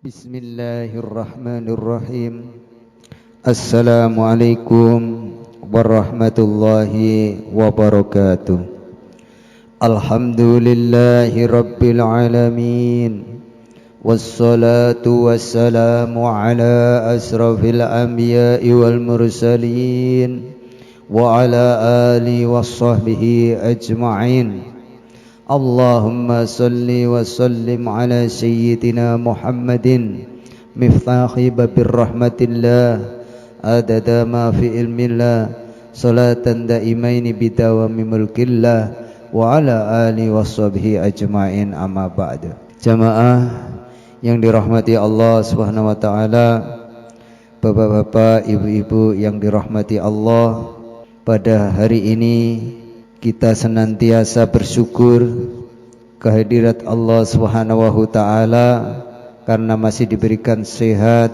Bismillahirrahmanirrahim. Assalamualaikum warahmatullahi wabarakatuh. Alhamdulillahi rabbil alamin. Wassalatu wassalamu ala asrafil anbiya'i wal mursalin wa ala alihi wassahbihi ajma'in. Allahumma salli wa sallim ala sayyidina Muhammadin miftahi babir rahmatillah adada ma fi ilmillah salatan daimaini bidawami mulkillah wa ala alihi washabbihi ajma'in amma ba'du. Jamaah yang dirahmati Allah Subhanahu wa taala, bapak-bapak, ibu-ibu yang dirahmati Allah, pada hari ini kita senantiasa bersyukur kehadirat Allah Subhanahu wa taala karena masih diberikan sehat,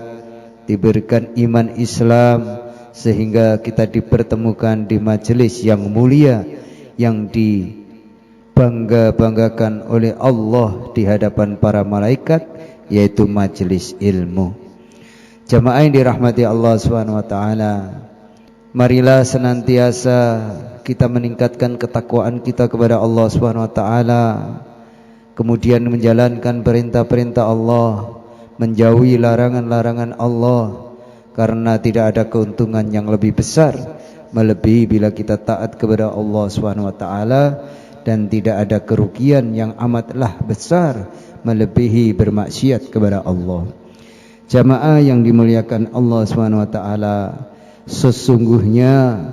diberikan iman Islam, sehingga kita dipertemukan di majelis yang mulia yang dibangga-banggakan oleh Allah di hadapan para malaikat, yaitu majelis ilmu. Jamaah yang dirahmati Allah Subhanahu wa taala, marilah senantiasa kita meningkatkan ketakwaan kita kepada Allah Subhanahu wa taala, kemudian menjalankan perintah-perintah Allah, menjauhi larangan-larangan Allah, karena tidak ada keuntungan yang lebih besar melebihi bila kita taat kepada Allah Subhanahu wa taala, dan tidak ada kerugian yang amatlah besar melebihi bermaksiat kepada Allah. Jamaah yang dimuliakan Allah Subhanahu wa taala, sesungguhnya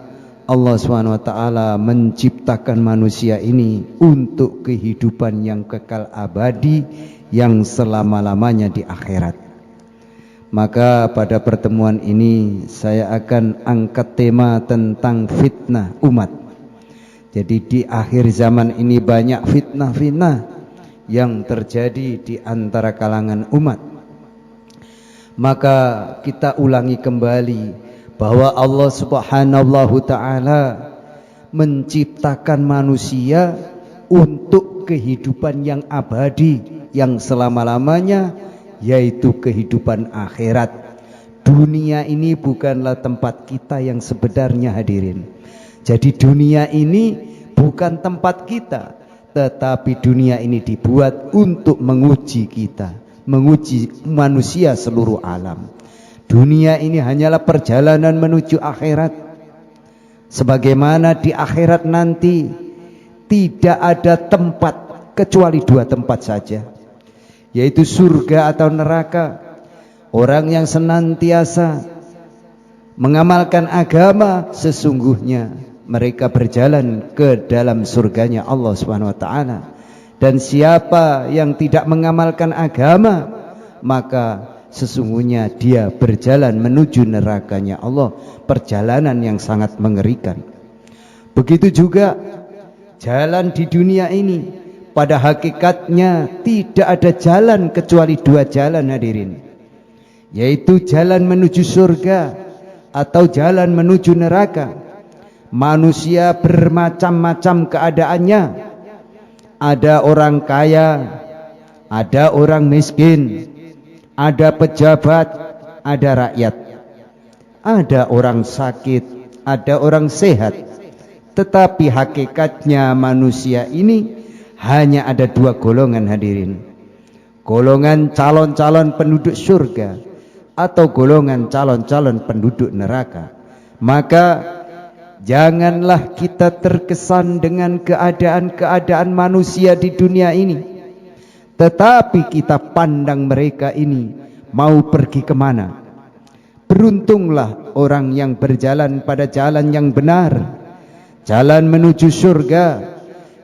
Allah SWT menciptakan manusia ini untuk kehidupan yang kekal abadi, yang selama-lamanya di akhirat. Maka pada pertemuan ini saya akan angkat tema tentang fitnah umat. Jadi di akhir zaman ini banyak fitnah-fitnah yang terjadi di antara kalangan umat. Maka kita ulangi kembali bahwa Allah Subhanahu taala menciptakan manusia untuk kehidupan yang abadi, yang selama-lamanya, yaitu kehidupan akhirat. Dunia ini bukanlah tempat kita yang sebenarnya, hadirin. Jadi dunia ini bukan tempat kita, tetapi dunia ini dibuat untuk menguji kita, menguji manusia seluruh alam. Dunia ini hanyalah perjalanan menuju akhirat. Sebagaimana di akhirat nanti tidak ada tempat kecuali dua tempat saja, yaitu surga atau neraka. Orang yang senantiasa mengamalkan agama, sesungguhnya mereka berjalan ke dalam surganya Allah Subhanahu wa taala. Dan siapa yang tidak mengamalkan agama, maka sesungguhnya dia berjalan menuju nerakanya Allah, perjalanan yang sangat mengerikan. Begitu juga jalan di dunia ini, pada hakikatnya tidak ada jalan kecuali dua jalan, hadirin, yaitu jalan menuju surga atau jalan menuju neraka. Manusia bermacam-macam keadaannya. Ada orang kaya, ada orang miskin, ada pejabat, ada rakyat, ada orang sakit, ada orang sehat. Tetapi hakikatnya manusia ini hanya ada dua golongan, hadirin. Golongan calon-calon penduduk surga atau golongan calon-calon penduduk neraka. Maka janganlah kita terkesan dengan keadaan-keadaan manusia di dunia ini, tetapi kita pandang mereka ini mau pergi kemana. Beruntunglah orang yang berjalan pada jalan yang benar, jalan menuju surga,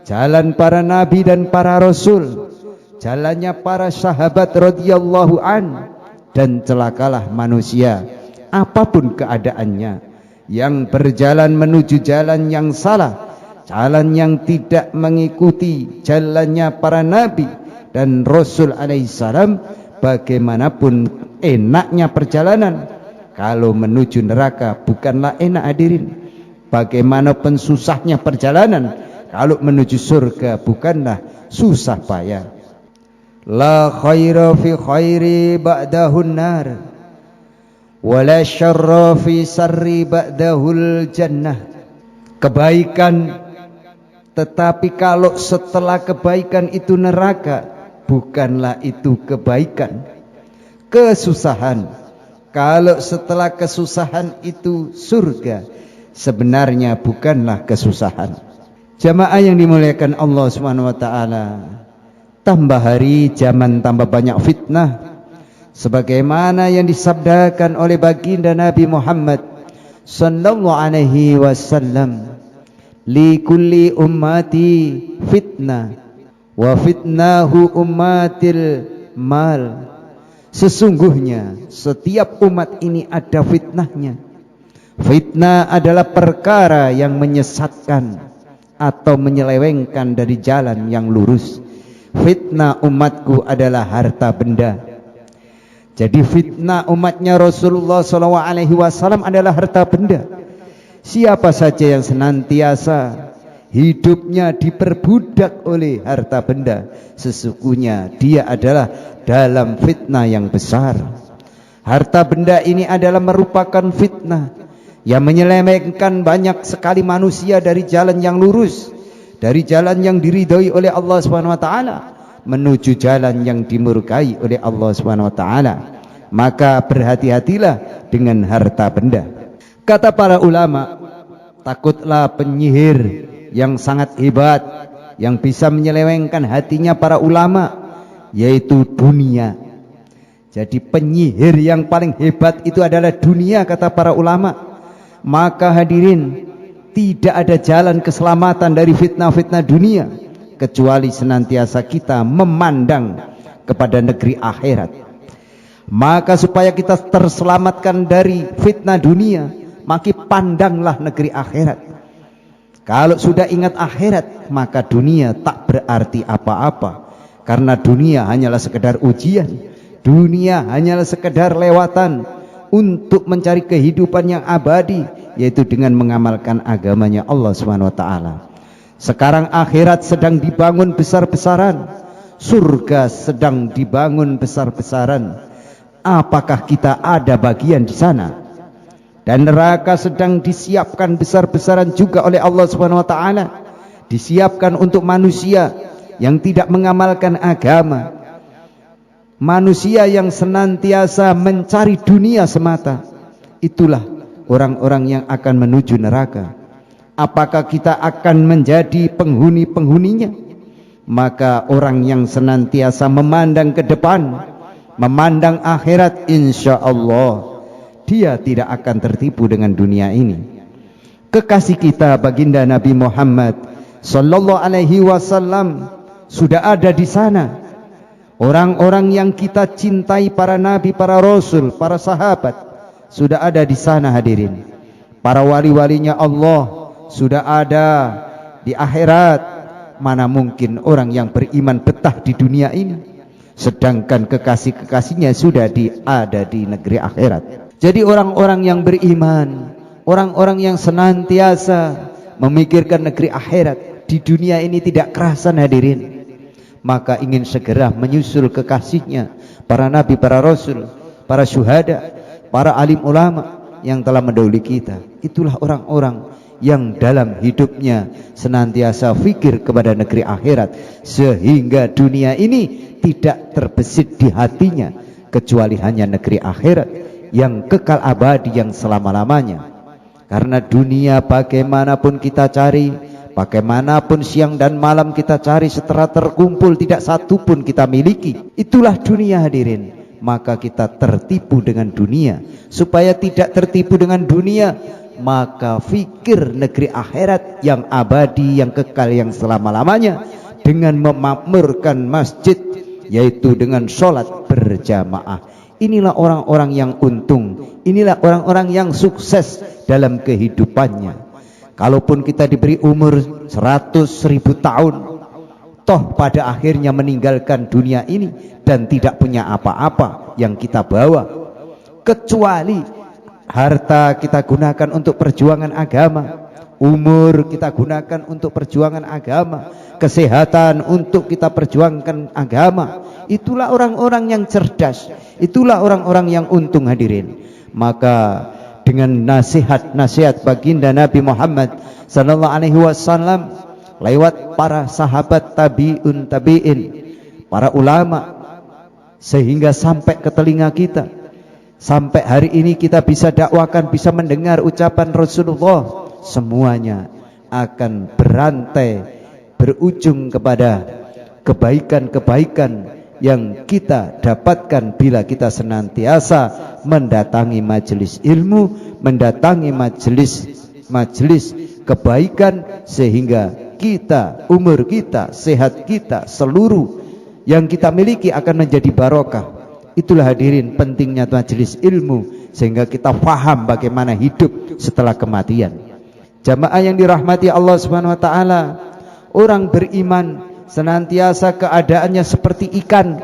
jalan para nabi dan para rasul, jalannya para sahabat radhiyallahu an. Dan celakalah manusia apapun keadaannya yang berjalan menuju jalan yang salah, jalan yang tidak mengikuti jalannya para nabi dan Rasul alaihissalam. Bagaimanapun enaknya perjalanan, kalau menuju neraka bukanlah enak, hadirin. Bagaimanapun susahnya perjalanan, kalau menuju surga bukanlah susah payah. La khaira fi khairi ba'dahun nar, wa la syarra fi sarri ba'dahul jannah. Kebaikan, tetapi kalau setelah kebaikan itu neraka, bukanlah itu kebaikan. Kesusahan, kalau setelah kesusahan itu surga, sebenarnya bukanlah kesusahan. Jamaah yang dimuliakan Allah Subhanahu wa taala, tambah hari zaman tambah banyak fitnah, sebagaimana yang disabdakan oleh baginda Nabi Muhammad sallallahu alaihi wasallam, li kulli ummati fitnah wa fitnahu ummatil mal. Sesungguhnya setiap umat ini ada fitnahnya. Fitnah adalah perkara yang menyesatkan atau menyelewengkan dari jalan yang lurus. Fitnah umatku adalah harta benda. Jadi fitnah umatnya Rasulullah SAW adalah harta benda. Siapa saja yang senantiasa hidupnya diperbudak oleh harta benda, sesungguhnya dia adalah dalam fitnah yang besar. Harta benda ini adalah merupakan fitnah yang menyelewengkan banyak sekali manusia dari jalan yang lurus, dari jalan yang diridhoi oleh Allah Subhanahu wa taala menuju jalan yang dimurkai oleh Allah Subhanahu wa taala. Maka berhati-hatilah dengan harta benda. Kata para ulama, takutlah penyihir yang sangat hebat yang bisa menyelewengkan hatinya para ulama, yaitu dunia. Jadi penyihir yang paling hebat itu adalah dunia, kata para ulama. Maka hadirin, tidak ada jalan keselamatan dari fitnah-fitnah dunia kecuali senantiasa kita memandang kepada negeri akhirat. Maka supaya kita terselamatkan dari fitnah dunia, maka pandanglah negeri akhirat. Kalau sudah ingat akhirat, maka dunia tak berarti apa-apa. Karena dunia hanyalah sekedar ujian, dunia hanyalah sekedar lewatan untuk mencari kehidupan yang abadi, yaitu dengan mengamalkan agamanya Allah Subhanahu wa taala. Sekarang akhirat sedang dibangun besar-besaran, surga sedang dibangun besar-besaran. Apakah kita ada bagian di sana? Dan neraka sedang disiapkan besar-besaran juga oleh Allah Subhanahu wa taala, disiapkan untuk manusia yang tidak mengamalkan agama, manusia yang senantiasa mencari dunia semata. Itulah orang-orang yang akan menuju neraka. Apakah kita akan menjadi penghuni-penghuninya? Maka orang yang senantiasa memandang ke depan, memandang akhirat, insya Allah dia tidak akan tertipu dengan dunia ini. Kekasih kita baginda Nabi Muhammad sallallahu alaihi wasallam sudah ada di sana. Orang-orang yang kita cintai, para nabi, para rasul, para sahabat sudah ada di sana hadirin. Para wali-walinya Allah sudah ada di akhirat. Mana mungkin orang yang beriman betah di dunia ini, sedangkan kekasih-kekasihnya sudah ada di negeri akhirat. Jadi orang-orang yang beriman, orang-orang yang senantiasa memikirkan negeri akhirat, di dunia ini tidak kerasan hadirin, maka ingin segera menyusul kekasihnya, para nabi, para rasul, para syuhada, para alim ulama yang telah mendahului kita. Itulah orang-orang yang dalam hidupnya senantiasa fikir kepada negeri akhirat, sehingga dunia ini tidak terbesit di hatinya kecuali hanya negeri akhirat yang kekal abadi, yang selama-lamanya. Karena dunia bagaimanapun kita cari, bagaimanapun siang dan malam kita cari, setelah terkumpul tidak satu pun kita miliki. Itulah dunia hadirin. Maka kita tertipu dengan dunia. Supaya tidak tertipu dengan dunia, maka fikir negeri akhirat yang abadi, yang kekal, yang selama-lamanya, dengan memakmurkan masjid, yaitu dengan sholat berjamaah. Inilah orang-orang yang untung, inilah orang-orang yang sukses dalam kehidupannya. Kalaupun kita diberi umur 100.000 tahun, toh pada akhirnya meninggalkan dunia ini dan tidak punya apa-apa yang kita bawa, kecuali harta kita gunakan untuk perjuangan agama, umur kita gunakan untuk perjuangan agama, kesehatan untuk kita perjuangkan agama, Itulah orang-orang yang cerdas, itulah orang-orang yang untung hadirin. Maka dengan nasihat-nasihat baginda Nabi Muhammad sallallahu alaihi wasallam lewat para sahabat tabi'un tabi'in, para ulama, sehingga sampai ke telinga kita. Sampai hari ini kita bisa dakwakan, bisa mendengar ucapan Rasulullah. Semuanya akan berantai, berujung kepada kebaikan-kebaikan yang kita dapatkan bila kita senantiasa mendatangi majelis ilmu, mendatangi majelis kebaikan, sehingga kita, umur kita, sehat kita, seluruh yang kita miliki akan menjadi barokah. Itulah hadirin pentingnya majelis ilmu, sehingga kita faham bagaimana hidup setelah kematian. Jamaah yang dirahmati Allah Subhanahu wa taala, orang beriman senantiasa keadaannya seperti ikan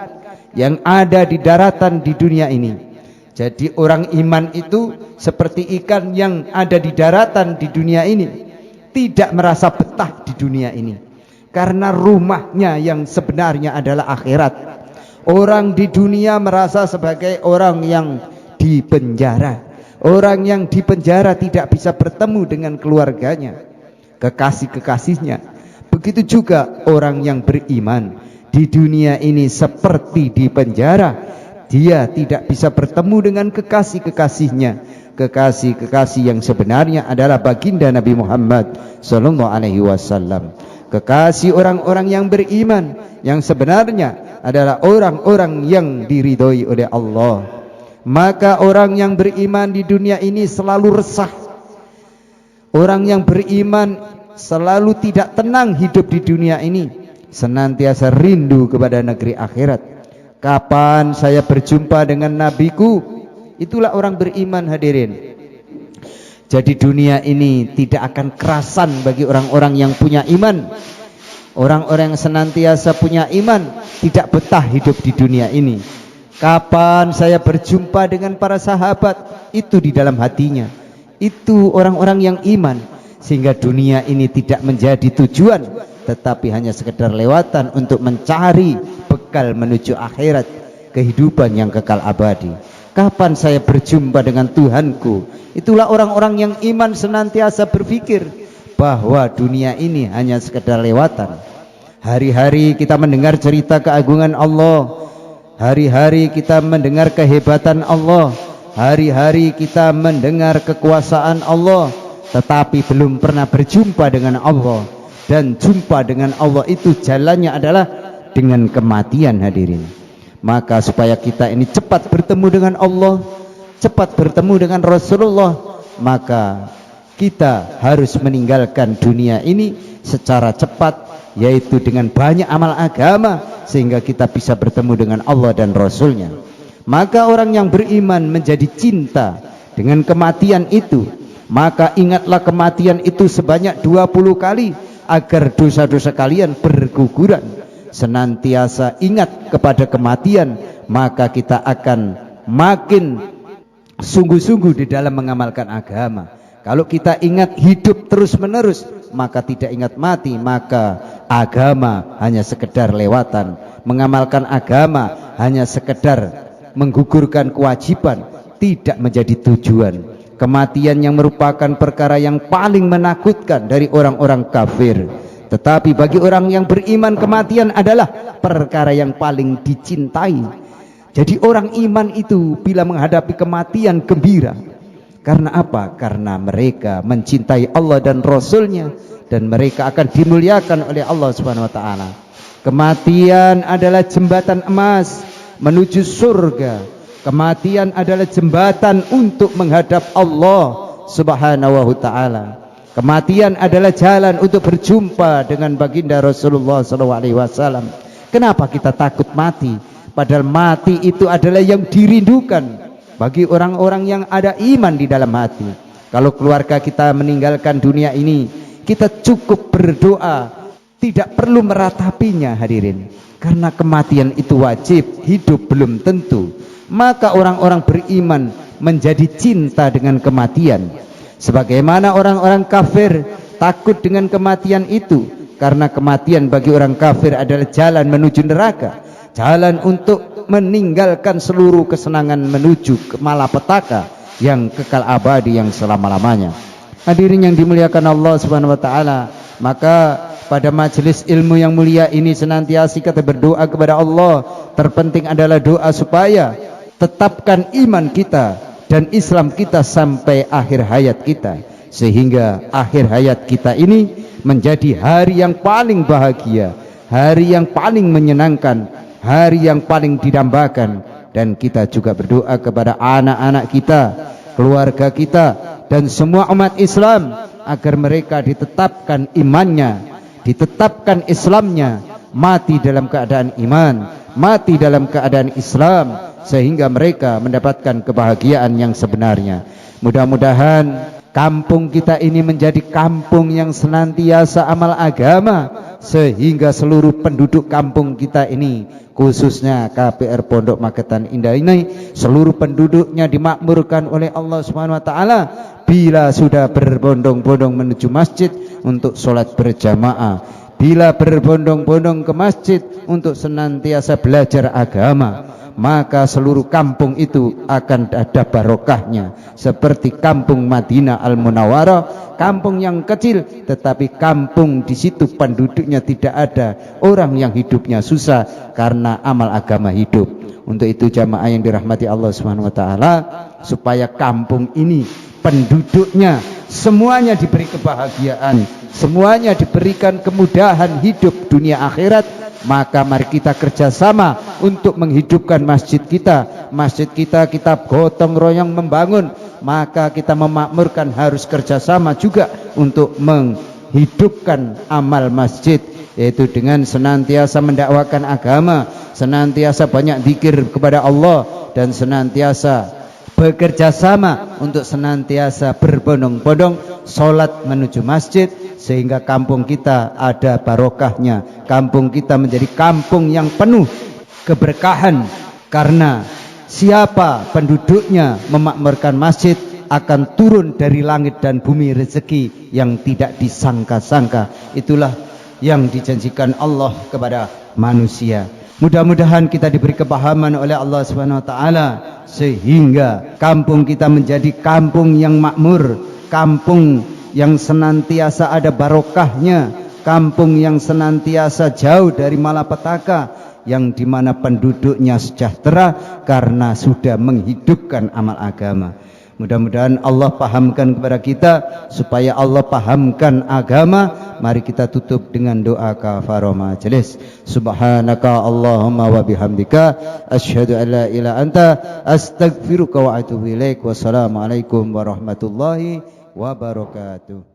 yang ada di daratan di dunia ini. Jadi orang iman itu seperti ikan yang ada di daratan di dunia ini, tidak merasa betah di dunia ini, karena rumahnya yang sebenarnya adalah akhirat. Orang di dunia merasa sebagai orang yang di penjara. Orang yang di penjara tidak bisa bertemu dengan keluarganya, kekasih-kekasihnya. Begitu juga orang yang beriman di dunia ini seperti di penjara. Dia tidak bisa bertemu dengan kekasih-kekasihnya, kekasih-kekasih yang sebenarnya adalah baginda Nabi Muhammad sallallahu alaihi wasallam. Kekasih orang-orang yang beriman yang sebenarnya adalah orang-orang yang diridhoi oleh Allah. Maka orang yang beriman di dunia ini selalu resah. Orang yang beriman selalu tidak tenang hidup di dunia ini, senantiasa rindu kepada negeri akhirat. Kapan saya berjumpa dengan nabiku? Itulah orang beriman hadirin. Jadi dunia ini tidak akan kerasan bagi orang-orang yang punya iman. Orang-orang yang senantiasa punya iman tidak betah hidup di dunia ini. Kapan saya berjumpa dengan para sahabat? Itu di dalam hatinya. Itu orang-orang yang iman. Sehingga dunia ini tidak menjadi tujuan, tetapi hanya sekedar lewatan untuk mencari bekal menuju akhirat, kehidupan yang kekal abadi. Kapan saya berjumpa dengan Tuhanku? Itulah orang-orang yang iman senantiasa berpikir bahwa dunia ini hanya sekedar lewatan. Hari-hari kita mendengar cerita keagungan Allah, hari-hari kita mendengar kehebatan Allah, hari-hari kita mendengar kekuasaan Allah, tetapi belum pernah berjumpa dengan Allah. Dan jumpa dengan Allah itu jalannya adalah dengan kematian hadirin. Maka supaya kita ini cepat bertemu dengan Allah, cepat bertemu dengan Rasulullah, maka kita harus meninggalkan dunia ini secara cepat, yaitu dengan banyak amal agama, sehingga kita bisa bertemu dengan Allah dan Rasulnya. Maka orang yang beriman menjadi cinta dengan kematian itu. Maka ingatlah kematian itu sebanyak 20 kali, agar dosa-dosa kalian berguguran. Senantiasa ingat kepada kematian, maka kita akan makin sungguh-sungguh di dalam mengamalkan agama. Kalau kita ingat hidup terus-menerus, maka tidak ingat mati, maka agama hanya sekedar lewatan. Mengamalkan agama hanya sekedar menggugurkan kewajiban, tidak menjadi tujuan. Kematian yang merupakan perkara yang paling menakutkan dari orang-orang kafir. Tetapi bagi orang yang beriman, kematian adalah perkara yang paling dicintai. Jadi orang iman itu bila menghadapi kematian gembira. Karena apa? Karena mereka mencintai Allah dan Rasulnya, dan mereka akan dimuliakan oleh Allah Subhanahu wa taala. Kematian adalah jembatan emas menuju surga. Kematian adalah jembatan untuk menghadap Allah Subhanahu wa taala. Kematian adalah jalan untuk berjumpa dengan baginda Rasulullah SAW. Kenapa kita takut mati? Padahal mati itu adalah yang dirindukan bagi orang-orang yang ada iman di dalam hati. Kalau keluarga kita meninggalkan dunia ini, kita cukup berdoa, tidak perlu meratapinya hadirin. Karena kematian itu wajib, hidup belum tentu. Maka orang-orang beriman menjadi cinta dengan kematian. Sebagaimana orang-orang kafir takut dengan kematian itu, karena kematian bagi orang kafir adalah jalan menuju neraka. jalan untuk meninggalkan seluruh kesenangan menuju ke malapetaka yang kekal abadi yang selama-lamanya. Hadirin yang dimuliakan Allah Subhanahu wa taala, maka pada majelis ilmu yang mulia ini senantiasa kita berdoa kepada Allah. Terpenting adalah doa supaya tetapkan iman kita dan Islam kita sampai akhir hayat kita, sehingga akhir hayat kita ini menjadi hari yang paling bahagia, hari yang paling menyenangkan, hari yang paling didambakan. Dan kita juga berdoa kepada anak-anak kita, keluarga kita, dan semua umat Islam agar mereka ditetapkan imannya, ditetapkan Islamnya, mati dalam keadaan iman, mati dalam keadaan Islam, sehingga mereka mendapatkan kebahagiaan yang sebenarnya. Mudah-mudahan kampung kita ini menjadi kampung yang senantiasa amal agama, sehingga seluruh penduduk kampung kita ini, khususnya KPR Pondok Magetan Indah ini, seluruh penduduknya dimakmurkan oleh Allah Subhanahu wa taala bila sudah berbondong-bondong menuju masjid untuk sholat berjamaah, bila berbondong-bondong ke masjid untuk senantiasa belajar agama, maka seluruh kampung itu akan ada barokahnya, seperti kampung Madinah Al-Munawwarah, kampung yang kecil tetapi kampung di situ penduduknya tidak ada orang yang hidupnya susah karena amal agama hidup. Untuk itu jamaah yang dirahmati Allah Subhanahu wa taala, supaya kampung ini penduduknya semuanya diberi kebahagiaan, semuanya diberikan kemudahan hidup dunia akhirat, maka mari kita kerjasama untuk menghidupkan masjid kita. Masjid kita gotong royong membangun, maka kita memakmurkan harus kerjasama juga untuk menghidupkan amal masjid, yaitu dengan senantiasa mendakwakan agama, senantiasa banyak zikir kepada Allah, dan senantiasa bekerja sama untuk senantiasa berbondong-bondong sholat menuju masjid, sehingga kampung kita ada barokahnya, kampung kita menjadi kampung yang penuh keberkahan, karena siapa penduduknya memakmurkan masjid akan turun dari langit dan bumi rezeki yang tidak disangka-sangka. Itulah yang dijanjikan Allah kepada manusia. Mudah-mudahan kita diberi kepahaman oleh Allah Subhanahu wa taala, sehingga kampung kita menjadi kampung yang makmur, kampung yang senantiasa ada barokahnya, kampung yang senantiasa jauh dari malapetaka, yang dimana penduduknya sejahtera karena sudah menghidupkan amal agama. Mudah-mudahan Allah pahamkan kepada kita, supaya Allah pahamkan agama. Mari kita tutup dengan doa kafarah majelis. Subhanaka Allahumma wa bihamdika asyhadu an la ilaha anta astaghfiruka wa atubu ilaik. Wassalamualaikum warahmatullahi wabarakatuh.